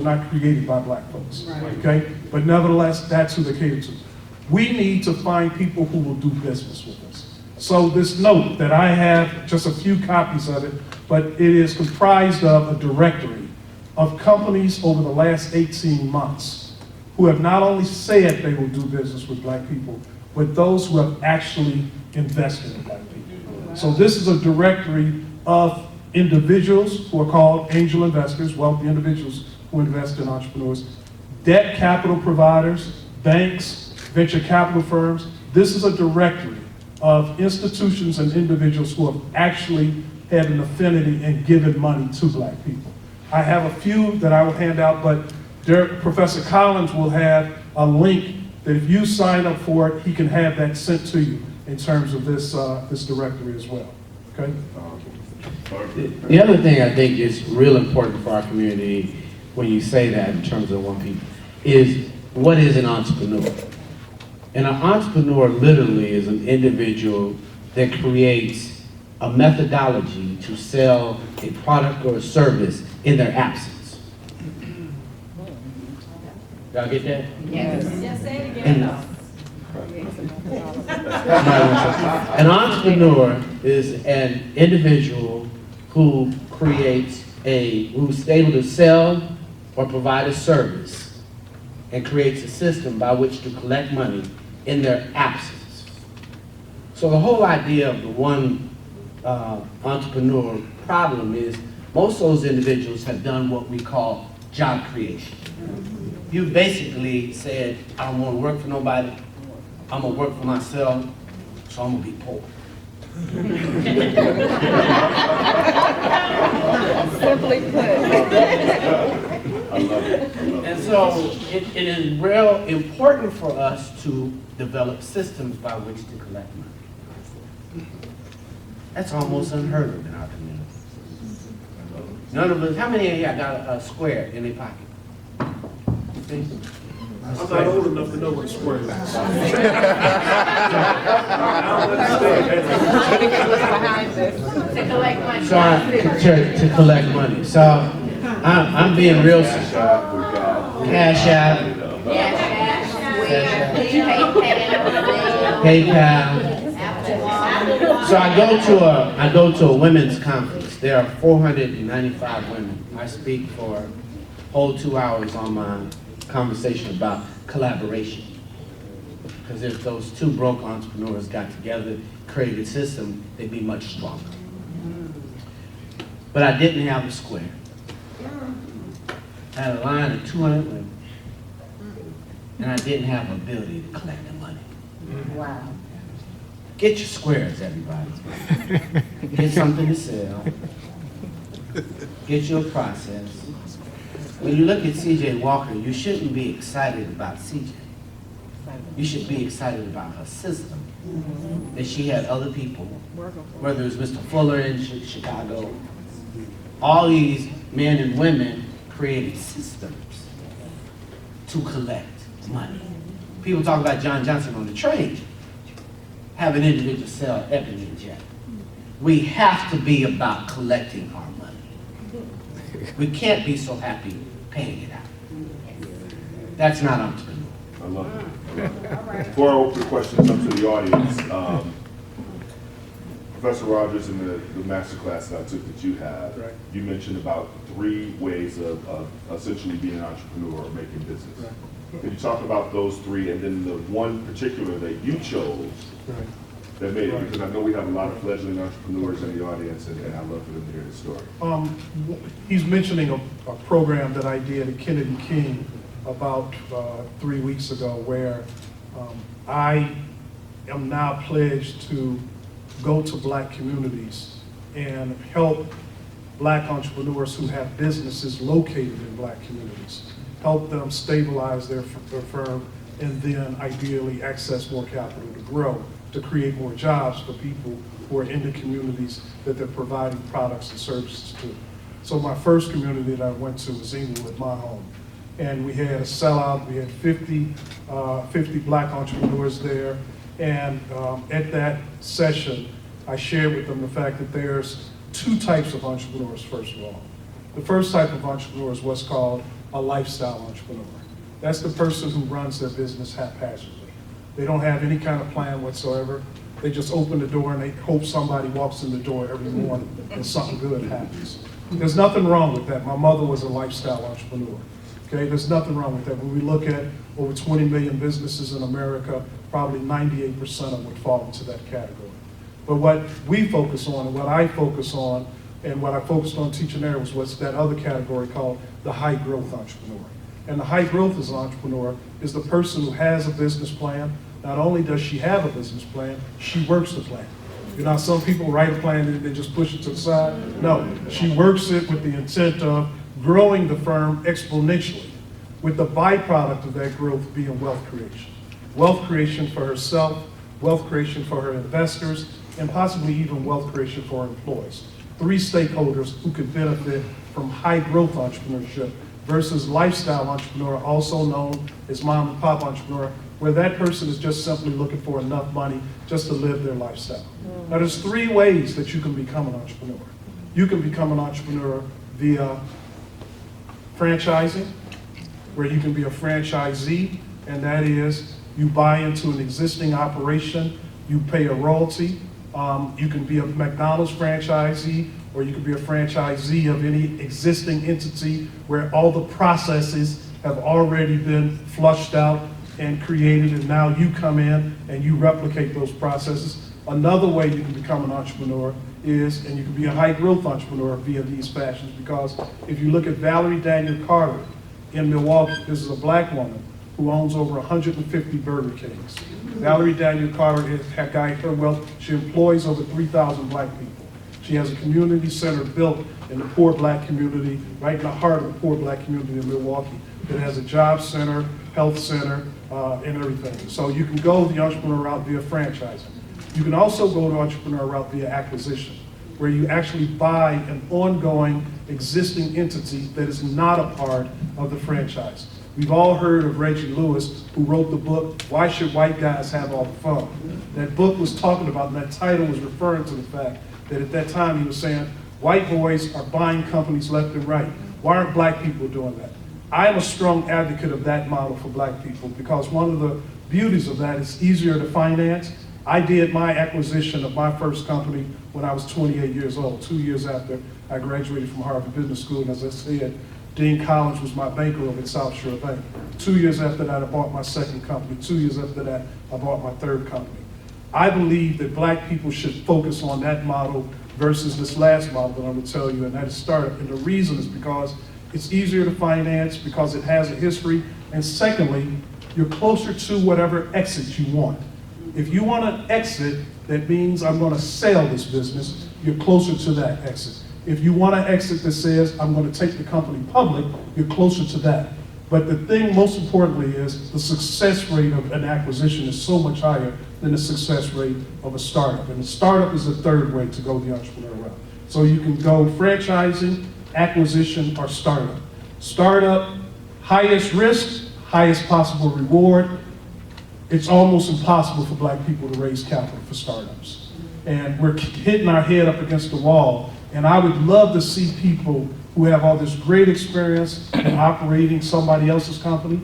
not created by black folks, okay? But nevertheless, that's who they cater to. We need to find people who will do business with us. So this note that I have, just a few copies of it, but it is comprised of a directory of companies over the last 18 months who have not only said they will do business with black people, but those who have actually invested in black people. So this is a directory of individuals who are called angel investors, wealthy individuals who invest in entrepreneurs, debt capital providers, banks, venture capital firms. This is a directory of institutions and individuals who have actually had an affinity and given money to black people. I have a few that I will hand out, but Professor Collins will have a link that if you sign up for it, he can have that sent to you in terms of this, this directory as well, okay? The other thing I think is real important for our community when you say that in terms of one people is what is an entrepreneur? And an entrepreneur literally is an individual that creates a methodology to sell a product or a service in their absence. Y'all get that? Yes. Yes, say it again. An entrepreneur is an individual who creates who's able to sell or provide a service and creates a system by which to collect money in their absence. So the whole idea of the one entrepreneur problem is most of those individuals have done what we call job creation. You basically said, I don't want to work for nobody, I'm going to work for myself, so I'm going to be poor. Simply put. I love it. And so it is real important for us to develop systems by which to collect money. That's almost unheard of in our community. None of us, how many of you got a square in their pocket? See? I'm not old enough to know what a square is. To collect money. So to collect money. So I'm being real cash out, PayPal. So I go to a women's conference. There are 495 women. I speak for a whole 2 hours on my conversation about collaboration. Because if those two broke entrepreneurs got together, created a system, they'd be much stronger. But I didn't have a square. I had a line of 200 women. And I didn't have the ability to collect the money. Wow. Get your squares, everybody. Get something to sell. Get your process. When you look at C.J. Walker, you shouldn't be excited about C.J. You should be excited about her system. That she had other people, whether it was Mr. Fuller in Chicago, all these men and women created systems to collect money. People talk about John Johnson on the train, having individuals sell Ebony and Jet. We have to be about collecting our money. We can't be so happy paying it out. That's not entrepreneur. I love it. Before I open the questions up to the audience, Professor Rogers, in the master class that I took that you had, Right. you mentioned about 3 ways of essentially being an entrepreneur or making business. Right. Can you talk about those 3 and then the one particular that you chose Right. that made it? Right. Because I know we have a lot of fledgling entrepreneurs in the audience, and I'd love for them to hear the story. He's mentioning a program that I did at Kennedy King about 3 weeks ago where I am now pledged to go to black communities and help black entrepreneurs who have businesses located in black communities, help them stabilize their firm and then ideally access more capital to grow, to create more jobs for people who are in the communities that they're providing products and services to. So my first community that I went to was Inglewood, my home. And we had a sellout, we had 50 black entrepreneurs there. And at that session, I shared with them the fact that there's 2 types of entrepreneurs, first of all. The first type of entrepreneur is what's called a lifestyle entrepreneur. That's the person who runs their business haphazardly. They don't have any kind of plan whatsoever. They just open the door and they hope somebody walks in the door every morning and something good happens. There's nothing wrong with that. My mother was a lifestyle entrepreneur. Okay, there's nothing wrong with that. When we look at over 20 million businesses in America, probably 98% of them would fall into that category. But what we focus on, and what I focus on, and what I focused on teaching there was what's that other category called the high growth entrepreneur. And the high growth as an entrepreneur is the person who has a business plan. Not only does she have a business plan, she works the plan. You know, some people write a plan and they just push it to the side. No, she works it with the intent of growing the firm exponentially, with the byproduct of that growth being wealth creation. Wealth creation for herself, wealth creation for her investors, and possibly even wealth creation for her employees. Three stakeholders who could benefit from high growth entrepreneurship versus lifestyle entrepreneur, also known as mom and pop entrepreneur, where that person is just simply looking for enough money just to live their lifestyle. Now there's three ways that you can become an entrepreneur. You can become an entrepreneur via franchising, where you can be a franchisee, and that is you buy into an existing operation, you pay a royalty. You can be a McDonald's franchisee, or you can be a franchisee of any existing entity where all the processes have already been flushed out and created, and now you come in and you replicate those processes. Another way you can become an entrepreneur is, and you can be a high growth entrepreneur via these fashions, because if you look at Valerie Daniel Carter in Milwaukee, this is a black woman who owns over 150 Burger Kings. Valerie Daniel Carter has guided her wealth. She employs over 3,000 black people. She has a community center built in the poor black community, right in the heart of the poor black community in Milwaukee. It has a job center, health center, and everything. So you can go the entrepreneur route via franchising. You can also go the entrepreneur route via acquisition, where you actually buy an ongoing existing entity that is not a part of the franchise. We've all heard of Reggie Lewis, who wrote the book, Why Should White Guys Have All the Fun? That book was talking about, and that title was referring to the fact that at that time he was saying, white boys are buying companies left and right. Why aren't black people doing that? I am a strong advocate of that model for black people, because one of the beauties of that is easier to finance. I did my acquisition of my first company when I was 28 years old, 2 years after I graduated from Harvard Business School. And as I said, Dean Collins was my banker over at South Shore Bank. 2 years after that, I bought my second company. 2 years after that, I bought my third company. I believe that black people should focus on that model versus this last model that I'm going to tell you, and that is startup. And the reason is because it's easier to finance, because it has a history, and secondly, you're closer to whatever exit you want. If you want to exit, that means I'm going to sell this business, you're closer to that exit. If you want to exit that says, I'm going to take the company public, you're closer to that. But the thing most importantly is the success rate of an acquisition is so much higher than the success rate of a startup. And the startup is the third way to go the entrepreneur route. So you can go franchising, acquisition, or startup. Startup, highest risk, highest possible reward. It's almost impossible for black people to raise capital for startups. And we're hitting our head up against the wall. And I would love to see people who have all this great experience in operating somebody else's company,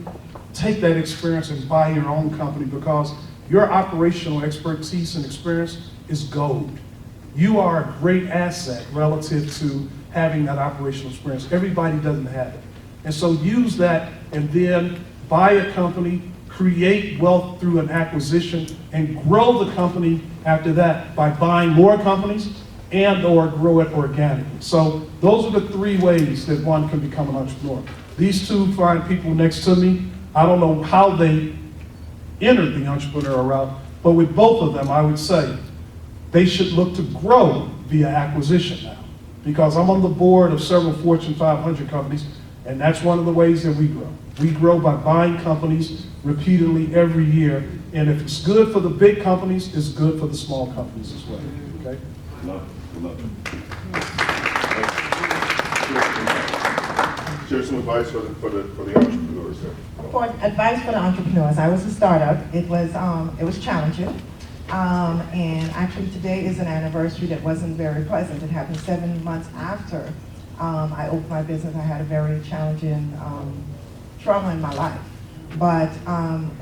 take that experience and buy your own company, because your operational expertise and experience is gold. You are a great asset relative to having that operational experience. Everybody doesn't have it. And so use that and then buy a company, create wealth through an acquisition, and grow the company after that by buying more companies and or grow it organically. So those are the three ways that one can become an entrepreneur. These two fine people next to me, I don't know how they entered the entrepreneurial route, but with both of them, I would say they should look to grow via acquisition now. Because I'm on the board of several Fortune 500 companies, and that's one of the ways that we grow. We grow by buying companies repeatedly every year, and if it's good for the big companies, it's good for the small companies as well, okay? Love it. Love it. Share some advice for the entrepreneurs there. For advice for the entrepreneurs, I was a startup. It was challenging, and actually today is an anniversary that wasn't very pleasant. It happened 7 months after I opened my business. I had a very challenging trauma in my life. But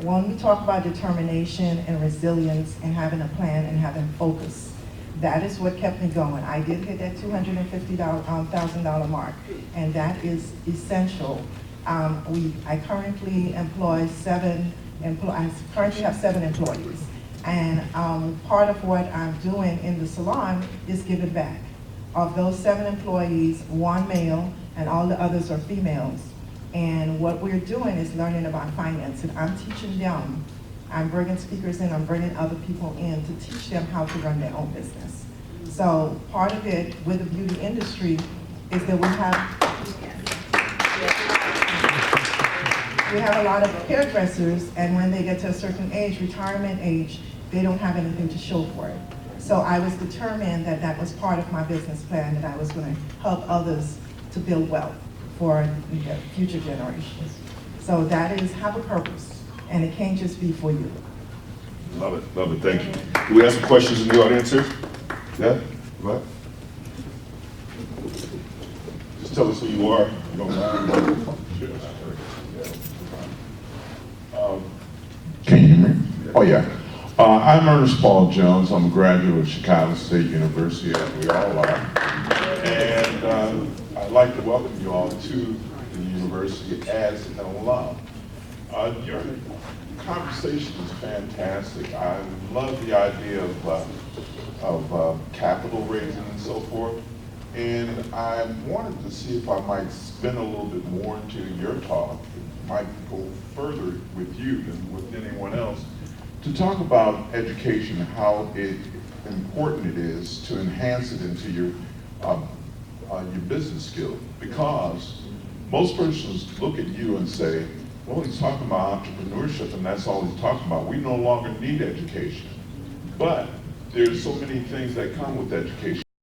when we talk about determination and resilience and having a plan and having focus, that is what kept me going. I did hit that $250,000 mark, and that is essential. I currently employ I currently have 7 employees, and part of what I'm doing in the salon is giving back. Of those 7 employees, 1 male, and all the others are females. And what we're doing is learning about finance, and I'm teaching them. I'm bringing speakers in, I'm bringing other people in to teach them how to run their own business. So part of it with the beauty industry is that we have a lot of hairdressers, and when they get to a certain age, retirement age, they don't have anything to show for it. So I was determined that that was part of my business plan, that I was going to help others to build wealth for the future generations. So that is, have a purpose, and it can't just be for you. Love it, thank you. Do we have some questions in the audience here? Yeah, go ahead. Just tell us who you are, you don't mind. Can you hear me? Oh, yeah. I'm Ernest Paul Jones. I'm a graduate of Chicago State University, as we all are. And I'd like to welcome you all to the university as an alum. Your conversation is fantastic. I love the idea of capital raising and so forth. And I wanted to see if I might spin a little bit more into your talk. It might go further with you than with anyone else, to talk about education, how important it is to enhance it into your business skill. Because most persons look at you and say, well, he's talking about entrepreneurship and that's all he's talking about. We no longer need education. But there's so many things that come with education.